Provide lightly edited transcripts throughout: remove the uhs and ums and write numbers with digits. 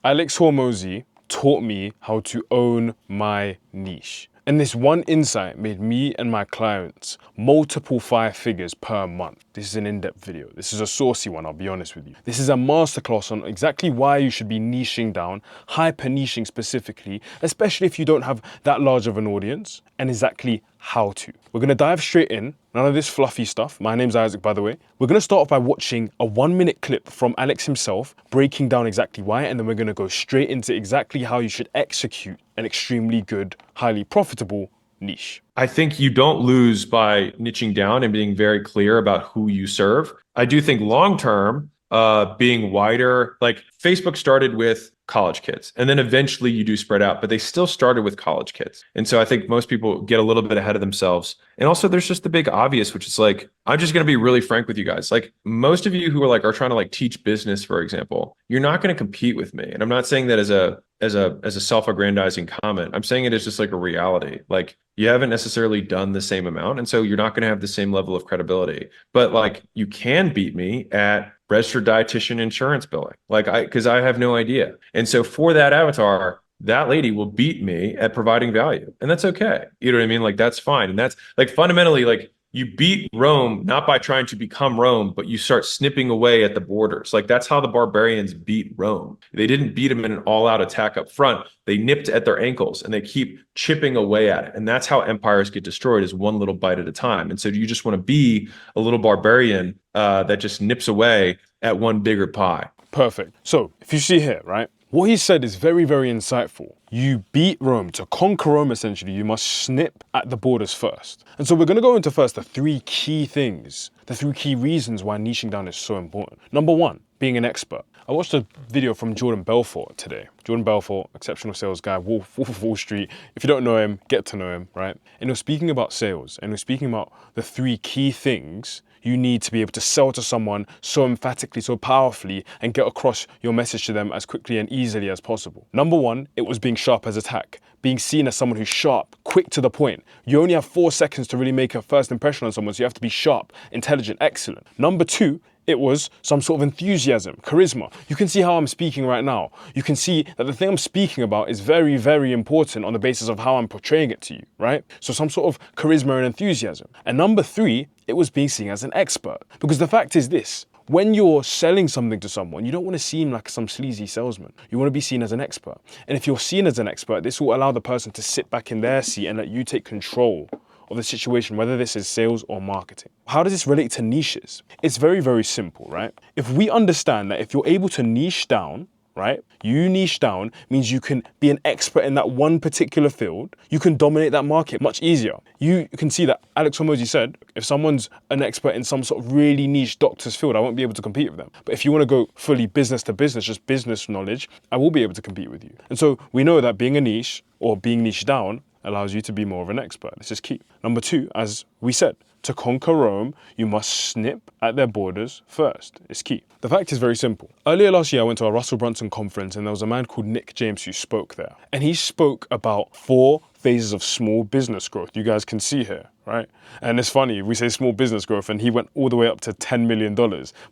Alex Hormozi taught me how to own my niche. And this one insight made me and my clients multiple 5 figures per month. This is an in-depth video. This is a saucy one, I'll be honest with you. This is a masterclass on exactly why you should be niching down, hyper-niching specifically, especially if you don't have that large of an audience, and exactly how to. We're gonna dive straight in. None of this fluffy stuff. My name's Isaac, by the way. We're gonna start off by watching a 1-minute clip from Alex himself, breaking down exactly why, and then we're gonna go straight into exactly how you should execute an extremely good, highly profitable niche. I think you don't lose by niching down and being very clear about who you serve. I do think long term, being wider, like Facebook started with college kids, and then eventually you do spread out, but they still started with college kids. And so I think most people get a little bit ahead of themselves. And also there's just the big obvious, which is like, I'm just going to be really frank with you guys. Like most of you who are trying to teach business, for example, you're not going to compete with me. And I'm not saying that as a self-aggrandizing comment. I'm saying it as just like a reality. Like you haven't necessarily done the same amount. And so you're not going to have the same level of credibility, but like you can beat me at registered dietitian insurance billing. Because I have no idea. And so for that avatar, that lady will beat me at providing value. And that's okay. You know what I mean? Like that's fine. And that's like fundamentally like you beat Rome not by trying to become Rome, but you start snipping away at the borders. Like that's how the barbarians beat Rome. They didn't beat them in an all-out attack up front. They nipped at their ankles and they keep chipping away at it. And that's how empires get destroyed, is one little bite at a time. And so you just want to be a little barbarian that just nips away at one bigger pie. Perfect. So if you see here, right? What he said is very, very insightful. You beat Rome. To conquer Rome, essentially, you must snip at the borders first. And so we're going to go into first the 3 key things, the 3 key reasons why niching down is so important. Number 1, being an expert. I watched a video from Jordan Belfort today. Jordan Belfort, exceptional sales guy, Wolf of Wall Street. If you don't know him, get to know him, right? And he was speaking about sales, and he was speaking about the 3 key things you need to be able to sell to someone so emphatically, so powerfully, and get across your message to them as quickly and easily as possible. Number 1, it was being sharp as a tack. Being seen as someone who's sharp, quick to the point. You only have 4 seconds to really make a first impression on someone, so you have to be sharp, intelligent, excellent. Number 2, it was some sort of enthusiasm, charisma. You can see how I'm speaking right now. You can see that the thing I'm speaking about is very, very important on the basis of how I'm portraying it to you, right? So some sort of charisma and enthusiasm. And number 3, it was being seen as an expert. Because the fact is this, when you're selling something to someone, you don't want to seem like some sleazy salesman. You want to be seen as an expert. And if you're seen as an expert, this will allow the person to sit back in their seat and let you take control of the situation, whether this is sales or marketing. How does this relate to niches? It's very, very simple, right? If we understand that if you're able to niche down, right? You niche down means you can be an expert in that one particular field. You can dominate that market much easier. You can see that Alex Hormozi said, if someone's an expert in some sort of really niche doctor's field, I won't be able to compete with them. But if you want to go fully business to business, just business knowledge, I will be able to compete with you. And so we know that being a niche or being niche down allows you to be more of an expert. This is key. Number 2, as we said, to conquer Rome, you must snip at their borders first. It's key. The fact is very simple. Earlier last year, I went to a Russell Brunson conference and there was a man called Nick James who spoke there. And he spoke about 4 phases of small business growth. You guys can see here, right? And it's funny, we say small business growth and he went all the way up to $10 million.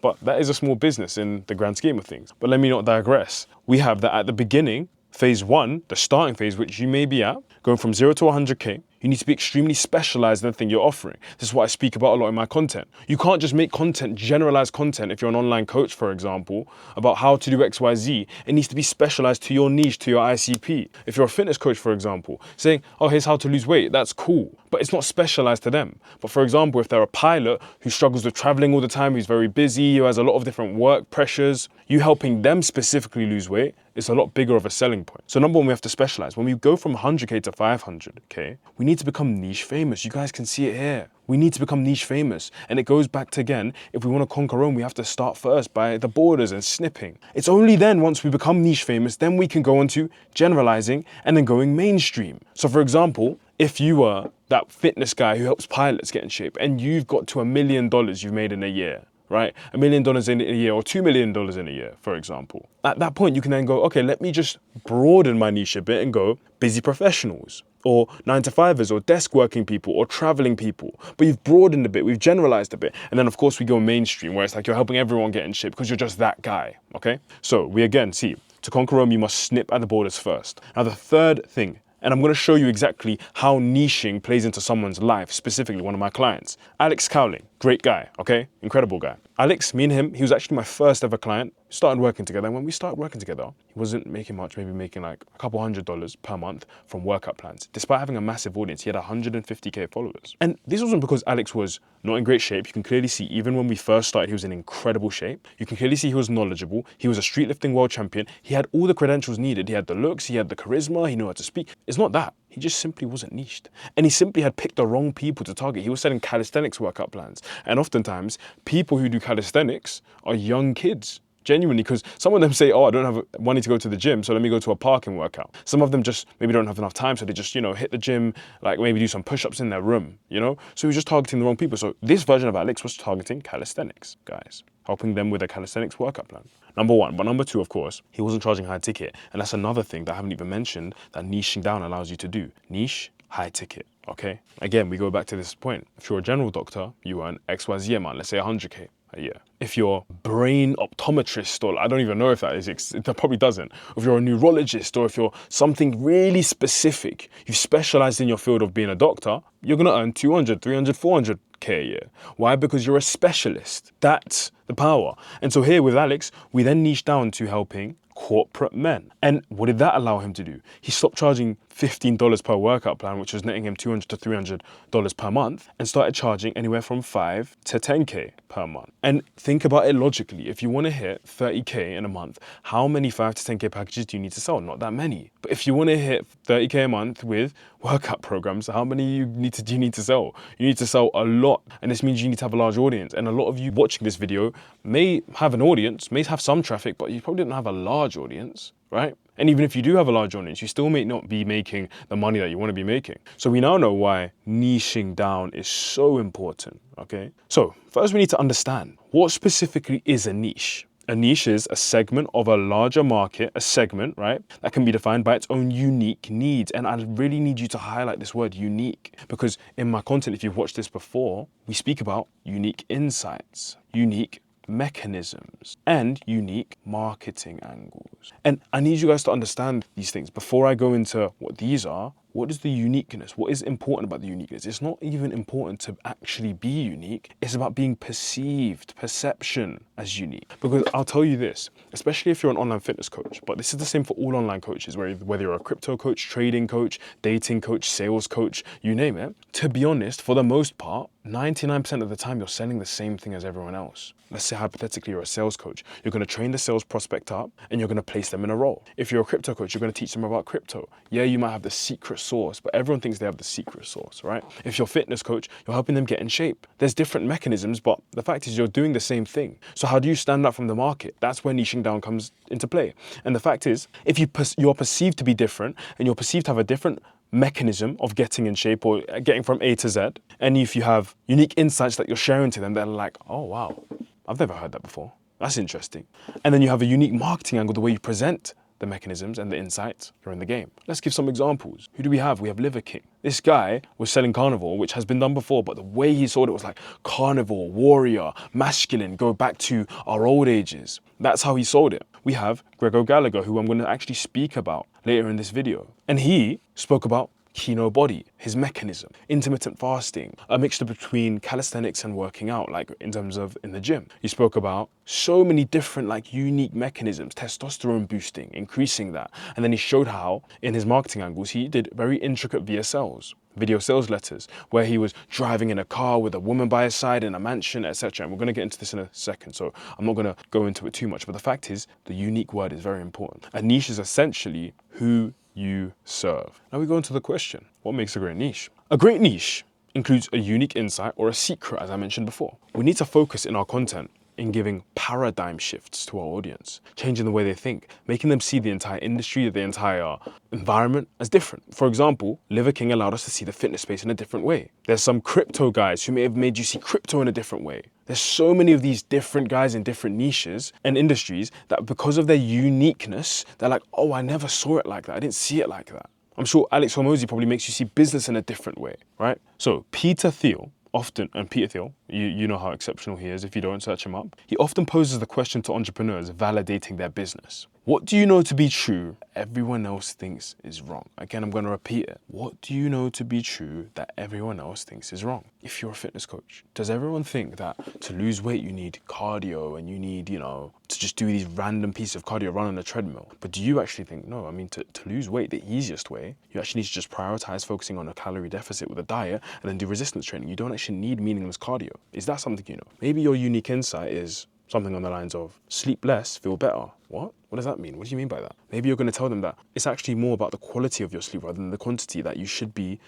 But that is a small business in the grand scheme of things. But let me not digress. We have that at the beginning, phase 1, the starting phase, which you may be at, going from 0 to 100K, you need to be extremely specialized in the thing you're offering. This is what I speak about a lot in my content. You can't just make content, generalized content, if you're an online coach, for example, about how to do X, Y, Z. It needs to be specialized to your niche, to your ICP. If you're a fitness coach, for example, saying, oh, here's how to lose weight, that's cool, but it's not specialized to them. But for example, if they're a pilot who struggles with traveling all the time, who's very busy, who has a lot of different work pressures, you helping them specifically lose weight, it's a lot bigger of a selling point. So number 1, we have to specialize. When we go from 100K to 500K, we need to become niche famous. You guys can see it here. We need to become niche famous. And it goes back to, again, if we want to conquer Rome, we have to start first by the borders and snipping. It's only then, once we become niche famous, then we can go on to generalizing and then going mainstream. So for example, if you were that fitness guy who helps pilots get in shape and you've got to $1 million you've made in a year, right? $1 million in a year or $2 million in a year, for example. At that point, you can then go, okay, let me just broaden my niche a bit and go busy professionals or 9-to-5ers or desk working people or traveling people. But you've broadened a bit, we've generalized a bit. And then of course we go mainstream where it's like you're helping everyone get in shape because you're just that guy, okay? So we again see, To conquer Rome, you must snip at the borders first. Now, the third thing, and I'm going to show you exactly how niching plays into someone's life, specifically one of my clients. Alex Cowling, great guy, okay? Incredible guy. Alex, me and him, he was actually my first ever client. We started working together, and when we started working together, he wasn't making much, maybe making like a couple $100s per month from workout plans. Despite having a massive audience, he had 150K followers. And this wasn't because Alex was not in great shape. You can clearly see, even when we first started, he was in incredible shape. You can clearly see he was knowledgeable. He was a street lifting world champion. He had all the credentials needed. He had the looks, he had the charisma, he knew how to speak. It's not that. He just simply wasn't niched. And he simply had picked the wrong people to target. He was selling calisthenics workout plans. And oftentimes, people who do calisthenics are young kids. Genuinely, because some of them say, oh, I don't have money to go to the gym, so let me go to a park and work out. Some of them just maybe don't have enough time, so they just, hit the gym, like maybe do some push-ups in their room, So he was just targeting the wrong people. So this version of Alex was targeting calisthenics guys, helping them with a calisthenics workout plan. Number one. But number two, of course, he wasn't charging high ticket. And that's another thing that I haven't even mentioned that niching down allows you to do. Niche, high ticket, okay? Again, we go back to this point. If you're a general doctor, you earn XYZ amount, let's say 100K a year. If you're brain optometrist, or I don't even know if that is, that probably doesn't. If you're a neurologist, or if you're something really specific, you've specialized in your field of being a doctor, you're gonna earn 200, 300, 400K a year. Why? Because you're a specialist. That's the power. And so here with Alex, we then niche down to helping corporate men. And what did that allow him to do? He stopped charging $15 per workout plan, which was netting him $200 to $300 per month, and started charging anywhere from 5 to 10K per month. And think about it logically. If you want to hit 30K in a month, how many 5 to 10K packages do you need to sell? Not that many. But if you want to hit 30K a month with workout programs, how many do you need to sell? You need to sell a lot. And this means you need to have a large audience. And a lot of you watching this video may have an audience, may have some traffic, but you probably don't have a large audience, right? And even if you do have a large audience, you still may not be making the money that you want to be making. So we now know why niching down is so important, okay? So first we need to understand, what specifically is a niche? A niche is a segment of a larger market, a segment, right, that can be defined by its own unique needs. And I really need you to highlight this word unique, because in my content, if you've watched this before, we speak about unique insights, unique mechanisms, and unique marketing angles. And I need you guys to understand these things. Before I go into what these are, what is the uniqueness? What is important about the uniqueness? It's not even important to actually be unique. It's about being perceived, perception as unique. Because I'll tell you this, especially if you're an online fitness coach, but this is the same for all online coaches, whether you're a crypto coach, trading coach, dating coach, sales coach, you name it. To be honest, for the most part, 99% of the time, you're selling the same thing as everyone else. Let's say hypothetically you're a sales coach. You're going to train the sales prospect up and you're going to place them in a role. If you're a crypto coach, you're going to teach them about crypto. Yeah, you might have the secret sauce, but everyone thinks they have the secret sauce, right? If you're a fitness coach, you're helping them get in shape. There's different mechanisms, but the fact is you're doing the same thing. So how do you stand out from the market? That's where niching down comes into play. And the fact is, if you're perceived to be different and you're perceived to have a different mechanism of getting in shape or getting from A to Z, and if you have unique insights that you're sharing to them, they're like, oh wow, I've never heard that before. That's interesting. And then you have a unique marketing angle, the way you present the mechanisms and the insights, you're in the game. Let's give some examples. Who do we have? We have Liver King. This guy was selling carnivore, which has been done before, but the way he sold it was like carnivore, warrior, masculine, go back to our old ages. That's how he sold it. We have Gregor Gallagher, who I'm going to actually speak about later in this video. And he spoke about Kino Body, his mechanism, intermittent fasting, a mixture between calisthenics and working out, like in terms of in the gym. He spoke about so many different like unique mechanisms, testosterone boosting, increasing that. And then he showed how in his marketing angles, he did very intricate VSLs, video sales letters, where he was driving in a car with a woman by his side in a mansion, etc. And we're going to get into this in a second, so I'm not going to go into it too much. But the fact is, the unique word is very important. A niche is essentially who you serve. Now we go into the question, what makes a great niche? A great niche includes a unique insight or a secret, as I mentioned before. We need to focus in our content in giving paradigm shifts to our audience, changing the way they think, making them see the entire industry, the entire environment as different. For example, Liver King allowed us to see the fitness space in a different way. There's some crypto guys who may have made you see crypto in a different way. There's so many of these different guys in different niches and industries that because of their uniqueness, they're like, oh, I never saw it like that. I didn't see it like that. I'm sure Alex Hormozi probably makes you see business in a different way, right? So Peter Thiel, Peter Thiel, you know how exceptional he is if you don't search him up. He often poses the question to entrepreneurs validating their business. What do you know to be true everyone else thinks is wrong? Again, I'm going to repeat it. What do you know to be true that everyone else thinks is wrong? If you're a fitness coach, does everyone think that to lose weight you need cardio and you need, to just do these random pieces of cardio, run on a treadmill? But do you actually think, no, I mean, to lose weight, the easiest way, you actually need to just prioritize focusing on a calorie deficit with a diet and then do resistance training. You don't actually need meaningless cardio. Is that something you know? Maybe your unique insight is something on the lines of sleep less, feel better. What? What does that mean? What do you mean by that? Maybe you're going to tell them that it's actually more about the quality of your sleep rather than the quantity, that you should be,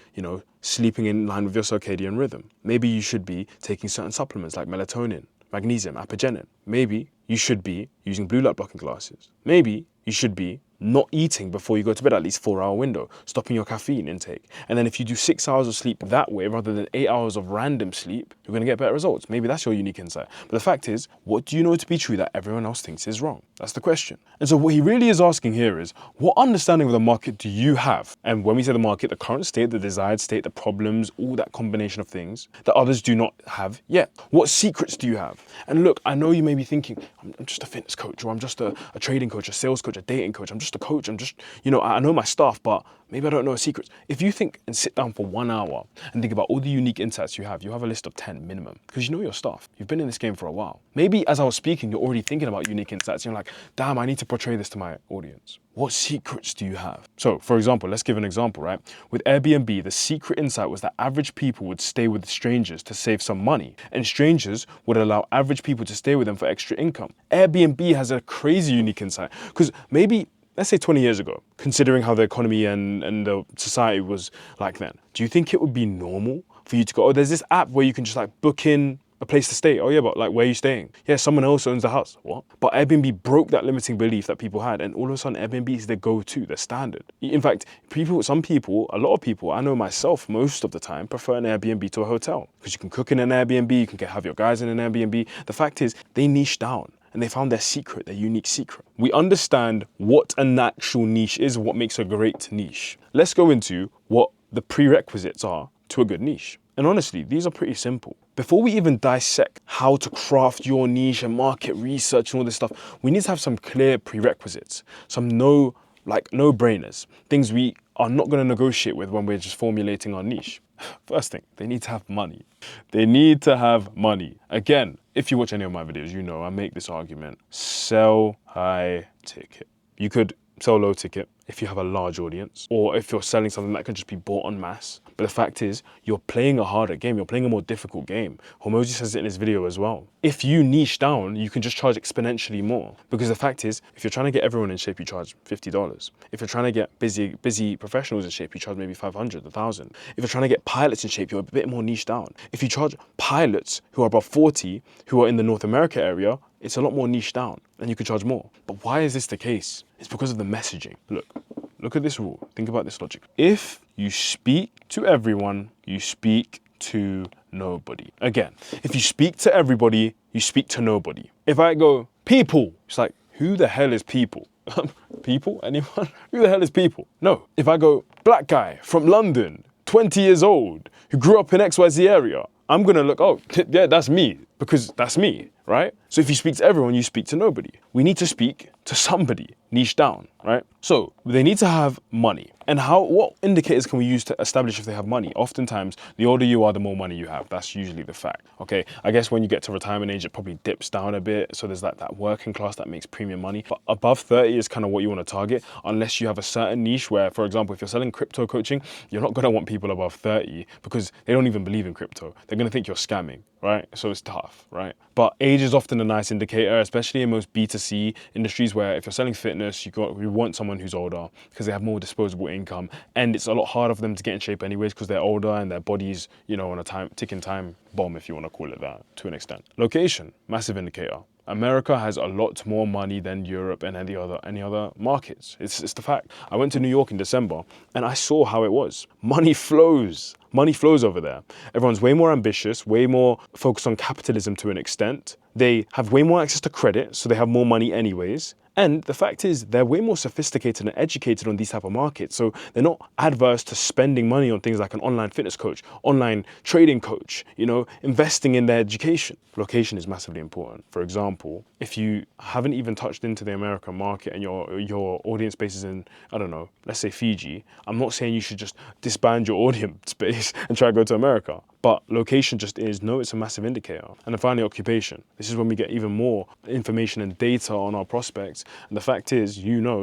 sleeping in line with your circadian rhythm. Maybe you should be taking certain supplements like melatonin, magnesium, apigenin. Maybe you should be using blue light blocking glasses. Maybe you should be not eating before you go to bed, at least 4-hour window, stopping your caffeine intake. And then if you do 6 hours of sleep that way, rather than 8 hours of random sleep, you're gonna get better results. Maybe that's your unique insight. But the fact is, what do you know to be true that everyone else thinks is wrong? That's the question. And so what he really is asking here is, what understanding of the market do you have? And when we say the market, the current state, the desired state, the problems, all that combination of things that others do not have yet. What secrets do you have? And look, I know you may be thinking, I'm just a fitness coach, or I'm just a trading coach, a sales coach, a dating coach, I'm just a coach, I'm just, I know my stuff, but maybe I don't know secrets. If you think and sit down for 1 hour and think about all the unique insights you have a list of 10 minimum, because you know your stuff. You've been in this game for a while. Maybe as I was speaking, you're already thinking about unique insights. You're like, damn, I need to portray this to my audience. What secrets do you have? So, for example, let's give an example, right? With Airbnb, the secret insight was that average people would stay with strangers to save some money, and strangers would allow average people to stay with them for extra income. Airbnb has a crazy unique insight, because maybe, let's say 20 years ago, considering how the economy and the society was like then, do you think it would be normal for you to go, oh, there's this app where you can just book in a place to stay. Oh yeah, but where are you staying? Yeah, someone else owns the house. What? But Airbnb broke that limiting belief that people had, and all of a sudden Airbnb is their go-to, their standard. In fact, a lot of people, I know myself most of the time, prefer an Airbnb to a hotel, because you can cook in an Airbnb, you can have your guys in an Airbnb. The fact is, they niche down. And they found their secret, their unique secret. We understand what an actual niche is, what makes a great niche. Let's go into what the prerequisites are to a good niche. And honestly, these are pretty simple. Before we even dissect how to craft your niche and market research and all this stuff, we need to have some clear prerequisites, some no-brainers, things we are not going to negotiate with when we're just formulating our niche. First thing, they need to have money. They need to have money. Again, if you watch any of my videos, you know I make this argument. Sell high ticket. You could sell low ticket if you have a large audience, or if you're selling something that can just be bought en masse. But the fact is, you're playing a harder game. You're playing a more difficult game. Hormozi says it in his video as well. If you niche down, you can just charge exponentially more. Because the fact is, if you're trying to get everyone in shape, you charge $50. If you're trying to get busy professionals in shape, you charge maybe 500, 1,000. If you're trying to get pilots in shape, you're a bit more niche down. If you charge pilots who are above 40, who are in the North America area, it's a lot more niche down and you can charge more. But why is this the case? It's because of the messaging. Look at this rule. Think about this logic. If you speak to everyone, you speak to nobody. Again, if you speak to everybody, you speak to nobody. If I go, people, it's like, who the hell is people? People? Anyone? Who the hell is people? No. If I go, black guy from London, 20 years old, who grew up in XYZ area, I'm gonna look, oh, yeah, that's me, because that's me, right? So if you speak to everyone, you speak to nobody. We need to speak to somebody, niche down, right? So they need to have money. And what indicators can we use to establish if they have money? Oftentimes, the older you are, the more money you have. That's usually the fact, okay? I guess when you get to retirement age, it probably dips down a bit. So there's that working class that makes premium money. But above 30 is kind of what you want to target, unless you have a certain niche where, for example, if you're selling crypto coaching, you're not gonna want people above 30 because they don't even believe in crypto. They're gonna think you're scamming, right? So it's tough, right? But age is often a nice indicator, especially in most B2C industries where if you're selling fitness, you want someone who's older because they have more disposable income, and it's a lot harder for them to get in shape anyways because they're older and their body's, on a ticking time bomb, if you want to call it that, to an extent. Location, massive indicator. America has a lot more money than Europe and any other markets. It's the fact. I went to New York in December and I saw how it was. Money flows. Money flows over there. Everyone's way more ambitious, way more focused on capitalism to an extent. They have way more access to credit, so they have more money anyways. And the fact is, they're way more sophisticated and educated on these type of markets. So they're not adverse to spending money on things like an online fitness coach, online trading coach, investing in their education. Location is massively important. For example, if you haven't even touched into the American market and your audience base is in, I don't know, let's say Fiji, I'm not saying you should just disband your audience base and try to go to America. But location just is, no, it's a massive indicator. And then finally, occupation. This is when we get even more information and data on our prospects. And the fact is,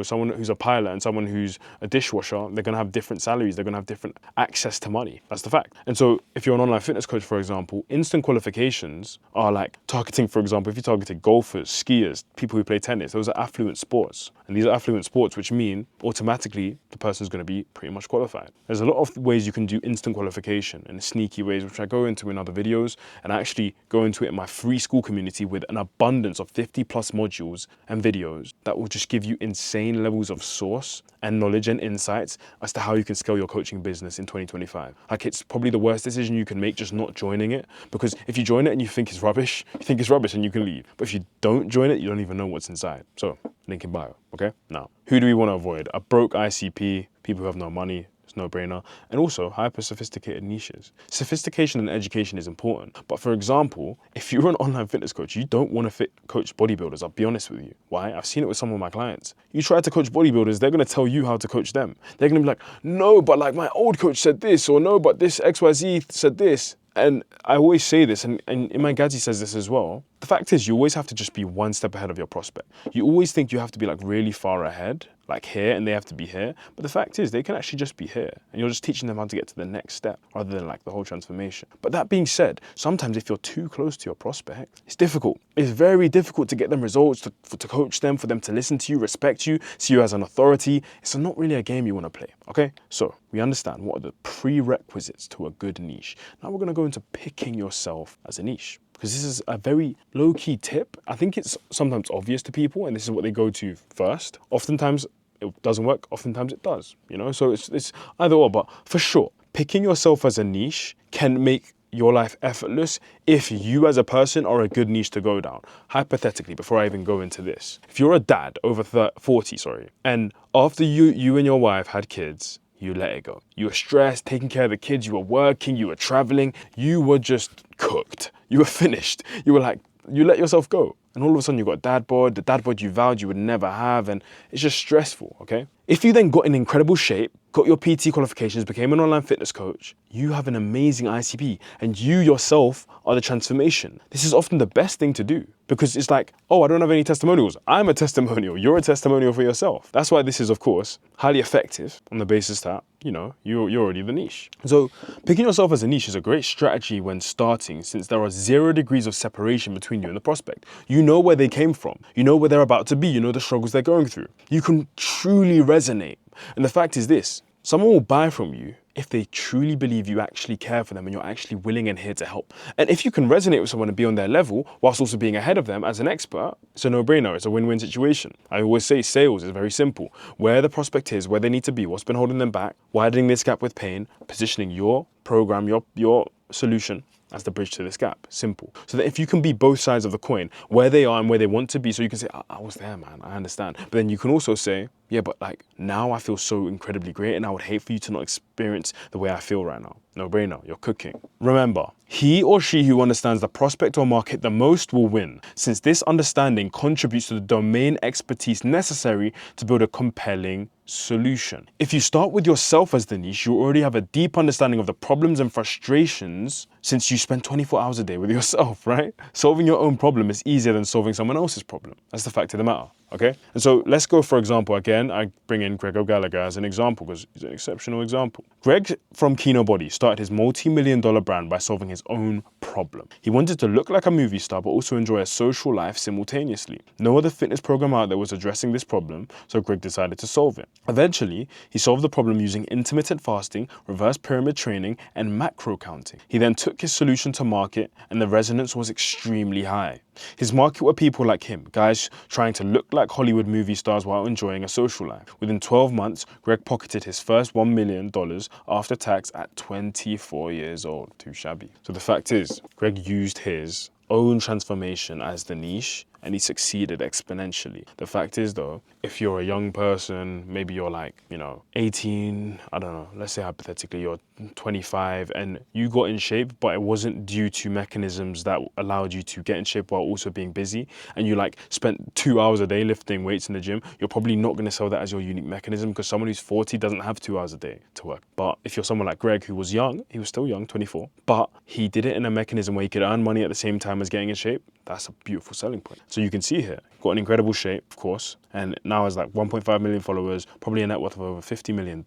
someone who's a pilot and someone who's a dishwasher, they're gonna have different salaries, they're gonna have different access to money. That's the fact. And so if you're an online fitness coach, for example, instant qualifications are like targeting, for example, if you targeted golfers, skiers, people who play tennis, those are affluent sports. And these are affluent sports, which mean automatically the person's gonna be pretty much qualified. There's a lot of ways you can do instant qualification and sneaky ways, which I go into in other videos, and I actually go into it in my free school community with an abundance of 50 plus modules and videos that will just give you insane levels of source and knowledge and insights as to how you can scale your coaching business in 2025. Like, it's probably the worst decision you can make just not joining it, because if you join it and you think it's rubbish, and you can leave. But if you don't join it, you don't even know what's inside. So, link in bio, okay? Now, who do we want to avoid? A broke ICP, people who have no money, no-brainer, and also hyper-sophisticated niches. Sophistication and education is important, but for example, if you're an online fitness coach, you don't want to coach bodybuilders, I'll be honest with you. Why? I've seen it with some of my clients. You try to coach bodybuilders, they're going to tell you how to coach them. They're going to be like, no, but like my old coach said this, or no, but this XYZ said this. And I always say this, and Iman Gadzhi says this as well. The fact is, you always have to just be one step ahead of your prospect. You always think you have to be like really far ahead, like here, and they have to be here. But the fact is, they can actually just be here. And you're just teaching them how to get to the next step rather than like the whole transformation. But that being said, sometimes if you're too close to your prospect, it's difficult. It's very difficult to get them results, to coach them, for them to listen to you, respect you, see you as an authority. It's not really a game you want to play, okay? So we understand what are the prerequisites to a good niche. Now we're going to go into picking yourself as a niche, because this is a very low-key tip. I think it's sometimes obvious to people, and this is what they go to first. Oftentimes it doesn't work, oftentimes it does, So it's either or, but for sure, picking yourself as a niche can make your life effortless if you as a person are a good niche to go down. Hypothetically, before I even go into this, if you're a dad over 40, and after you and your wife had kids, you let it go. You were stressed, taking care of the kids, you were working, you were traveling, you were just cooked. You were finished. You were like, you let yourself go. And all of a sudden you got a dad bod, the dad bod you vowed you would never have, and it's just stressful, okay? If you then got in incredible shape, got your PT qualifications, became an online fitness coach, you have an amazing ICP, and you yourself are the transformation. This is often the best thing to do, because it's like, oh, I don't have any testimonials. I'm a testimonial. You're a testimonial for yourself. That's why this is, of course, highly effective on the basis that, you're already the niche. So picking yourself as a niche is a great strategy when starting, since there are 0 degrees of separation between you and the prospect. You know where they came from. You know where they're about to be. You know the struggles they're going through. You can truly resonate. And the fact is this, someone will buy from you if they truly believe you actually care for them and you're actually willing and here to help. And if you can resonate with someone and be on their level whilst also being ahead of them as an expert, it's a no-brainer. It's a win-win situation. I always say sales is very simple. Where the prospect is, where they need to be, what's been holding them back, widening this gap with pain, positioning your program, your solution as the bridge to this gap. Simple. So that if you can be both sides of the coin, where they are and where they want to be, so you can say, I was there, man, I understand. But then you can also say, yeah, but like now I feel so incredibly great and I would hate for you to not experience the way I feel right now. No brainer, you're cooking. Remember, he or she who understands the prospect or market the most will win, since this understanding contributes to the domain expertise necessary to build a compelling solution. If you start with yourself as the niche, you already have a deep understanding of the problems and frustrations, since you spend 24 hours a day with yourself, right? Solving your own problem is easier than solving someone else's problem. That's the fact of the matter, okay? And so let's go, for example, again, I bring in Greg O'Gallagher as an example because he's an exceptional example. Greg from Kino Body started his multi-million-dollar brand by solving his own problem. He wanted to look like a movie star but also enjoy a social life simultaneously. No other fitness program out there was addressing this problem, so Greg decided to solve it. Eventually, he solved the problem using intermittent fasting, reverse pyramid training, and macro counting. He then took his solution to market, and the resonance was extremely high. His market were people like him, guys trying to look like Hollywood movie stars while enjoying a social life. Within 12 months, Greg pocketed his first $1 million after tax at 24 years old. Too shabby. So the fact is, Greg used his own transformation as the niche, and he succeeded exponentially. The fact is though, if you're a young person, maybe you're like, 18, I don't know, let's say hypothetically you're 25 and you got in shape, but it wasn't due to mechanisms that allowed you to get in shape while also being busy, and you like spent 2 hours a day lifting weights in the gym, you're probably not going to sell that as your unique mechanism, because someone who's 40 doesn't have 2 hours a day to work. But if you're someone like Greg, who was young, he was still young, 24, but he did it in a mechanism where he could earn money at the same time as getting in shape, that's a beautiful selling point. So you can see here, got an incredible shape, of course, and now has like 1.5 million followers, probably a net worth of over $50 million.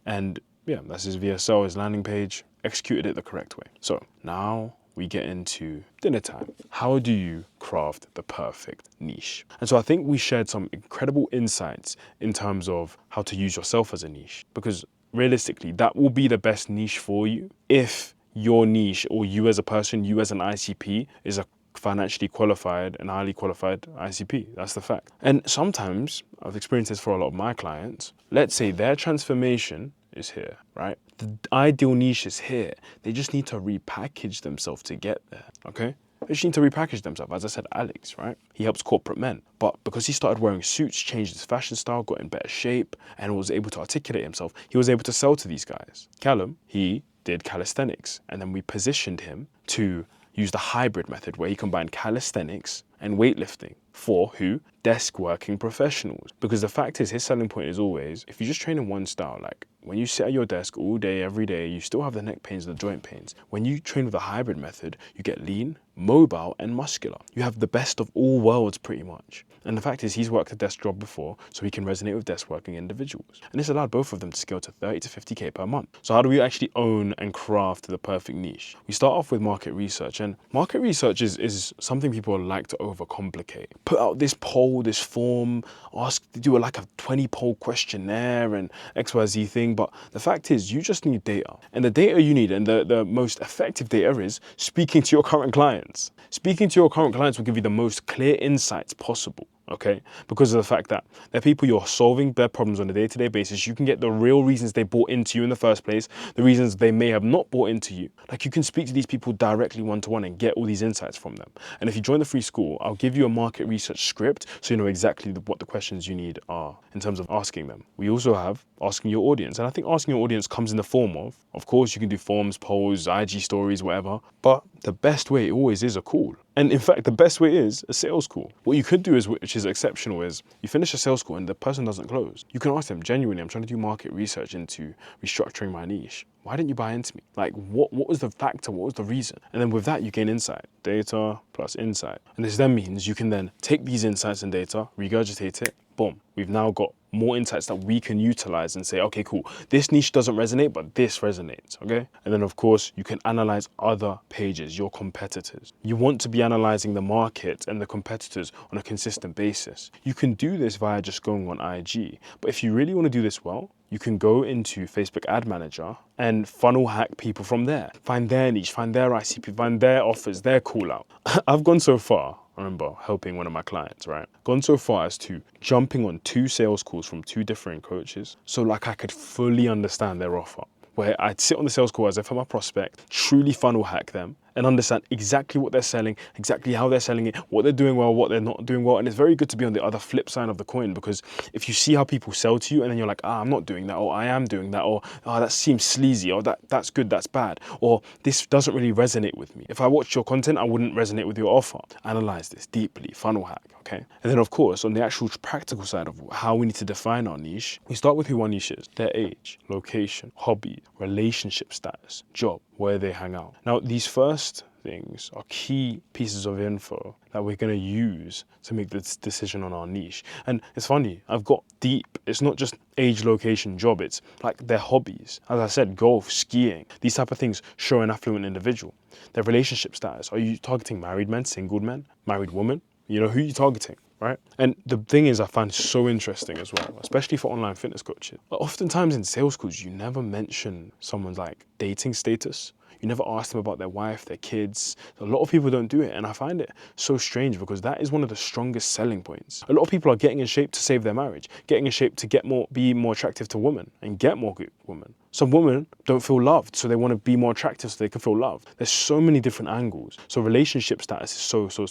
And yeah, that's his VSL, his landing page, executed it the correct way. So now we get into dinner time. How do you craft the perfect niche? And so I think we shared some incredible insights in terms of how to use yourself as a niche, because realistically, that will be the best niche for you if your niche, or you as a person, you as an ICP, is a financially qualified and highly qualified ICP. That's the fact. And sometimes, I've experienced this for a lot of my clients, let's say their transformation is here, right? The ideal niche is here. They just need to repackage themselves to get there, okay? They just need to repackage themselves. As I said, Alex, right? He helps corporate men. But because he started wearing suits, changed his fashion style, got in better shape, and was able to articulate himself, he was able to sell to these guys. Callum, he did calisthenics, and then we positioned him to use the hybrid method where he combined calisthenics and weightlifting for who? Desk working professionals. Because the fact is, his selling point is always, if you just train in one style, like when you sit at your desk all day, every day, you still have the neck pains and the joint pains. When you train with a hybrid method, you get lean, mobile, and muscular. You have the best of all worlds pretty much. And the fact is, he's worked a desk job before, so he can resonate with desk working individuals. And this allowed both of them to scale to 30 to 50K per month. So how do we actually own and craft the perfect niche? We start off with market research, and market research is something people like to overcomplicate. Put out this poll, this form, do like a 20 poll questionnaire and XYZ thing. But the fact is, you just need data. And the data you need, and the most effective data, is speaking to your current clients. Speaking to your current clients will give you the most clear insights possible. Okay, because of the fact that they're people you're solving their problems on a day-to-day basis. You can get the real reasons they bought into you in the first place, the reasons they may have not bought into you. Like, you can speak to these people directly one-to-one and get all these insights from them. And if you join the free school, I'll give you a market research script so you know exactly what the questions you need are in terms of asking them. We also have asking your audience, and I think asking your audience comes in the form of course, you can do forms, polls, IG stories, whatever, but the best way always is a call. And in fact, the best way is a sales call. What you could do is, which is exceptional, is you finish a sales call and the person doesn't close. You can ask them, genuinely, I'm trying to do market research into restructuring my niche. Why didn't you buy into me? Like, what was the factor? What was the reason? And then with that, you gain insight. Data plus insight. And this then means you can then take these insights and data, regurgitate it, boom. We've now got more insights that we can utilize and say, okay, cool, this niche doesn't resonate, but this resonates, okay? And then of course, you can analyze other pages, your competitors. You want to be analyzing the market and the competitors on a consistent basis. You can do this via just going on IG, but if you really want to do this well, you can go into Facebook Ad Manager and funnel hack people from there. Find their niche, find their ICP, find their offers, their call out. I've gone so far, I remember helping one of my clients, right? Gone so far as to jumping on 2 sales calls from 2 different coaches, so like I could fully understand their offer. Where I'd sit on the sales call as if I'm a prospect, truly funnel hack them, and understand exactly what they're selling, exactly how they're selling it, what they're doing well, what they're not doing well. And it's very good to be on the other flip side of the coin, because if you see how people sell to you and then you're like, I'm not doing that, or I am doing that, or that seems sleazy, or that's good, that's bad, or this doesn't really resonate with me. If I watched your content, I wouldn't resonate with your offer. Analyze this deeply, funnel hack, okay? And then of course, on the actual practical side of how we need to define our niche, we start with who our niche is, their age, location, hobby, relationship status, job, where they hang out. Now, these first things are key pieces of info that we're going to use to make this decision on our niche. And it's funny, I've got deep. It's not just age, location, job. It's like their hobbies. As I said, golf, skiing, these type of things show an affluent individual. Their relationship status. Are you targeting married men, single men, married women? You know, who are you targeting? Right? And the thing is, I find so interesting as well, especially for online fitness coaches. But oftentimes in sales calls, you never mention someone's like dating status. You never ask them about their wife, their kids. A lot of people don't do it, and I find it so strange because that is one of the strongest selling points. A lot of people are getting in shape to save their marriage, getting in shape to be more attractive to women and get more good women. Some women don't feel loved, so they want to be more attractive so they can feel loved. There's so many different angles. So relationship status is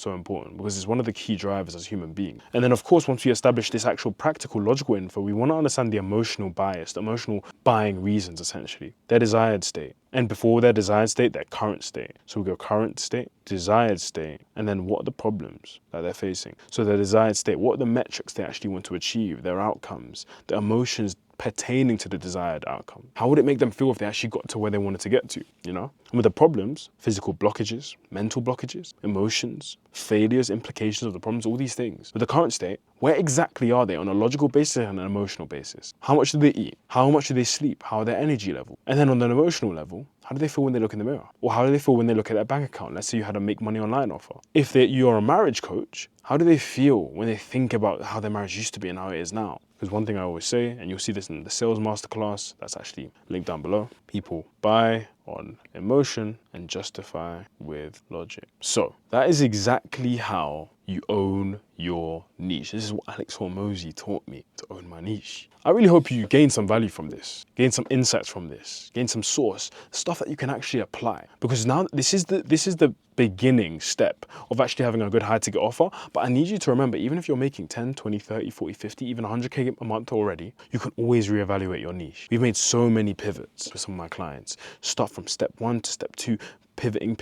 so important because it's one of the key drivers as human beings. And then of course, once we establish this actual practical, logical info, we want to understand the emotional bias, the emotional buying reasons, essentially. Their desired state. And before their desired state, their current state. So we go current state, desired state, and then what are the problems that they're facing? So their desired state, what are the metrics they actually want to achieve, their outcomes, the emotions pertaining to the desired outcome. How would it make them feel if they actually got to where they wanted to get to, you know? And with the problems, physical blockages, mental blockages, emotions, failures, implications of the problems, all these things. With the current state, where exactly are they on a logical basis and an emotional basis? How much do they eat? How much do they sleep? How are their energy level? And then on an emotional level, how do they feel when they look in the mirror? Or how do they feel when they look at their bank account? Let's say you had a make money online offer. If you're a marriage coach, how do they feel when they think about how their marriage used to be and how it is now? Because one thing I always say, and you'll see this in the sales masterclass, that's actually linked down below, people buy on emotion and justify with logic. So that is exactly how you own your niche. This is what Alex Hormozi taught me to own my niche. I really hope you gain some value from this, gain some insights from this, gain some source, stuff that you can actually apply. Because now this is the beginning step of actually having a good high ticket offer. But I need you to remember, even if you're making 10, 20, 30, 40, 50, even 100K a month already, you can always reevaluate your niche. We've made so many pivots with some of my clients. Start from step 1 to step 2, pivoting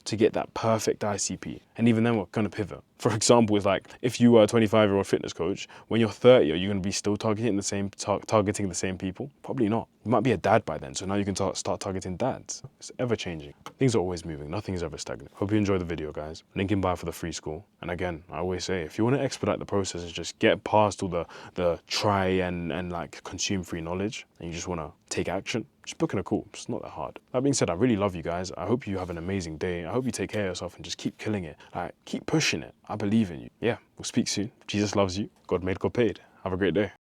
to get that perfect ICP. And even then we're gonna pivot. For example, it's like if you are a 25-year-old fitness coach, when you're 30, are you gonna be still targeting the same people? Probably not. You might be a dad by then, so now you can start targeting dads. It's ever changing. Things are always moving, nothing is ever stagnant. Hope you enjoyed the video, guys. Link in bio for the free school. And again, I always say, if you wanna expedite the process and just get past all the try and like consume free knowledge, and you just wanna take action, just book in a call. It's not that hard. That being said, I really love you guys. I hope you have an amazing day. I hope you take care of yourself and just keep killing it. Like, keep pushing it. I believe in you. Yeah, we'll speak soon. Jesus loves you. God made, God paid. Have a great day.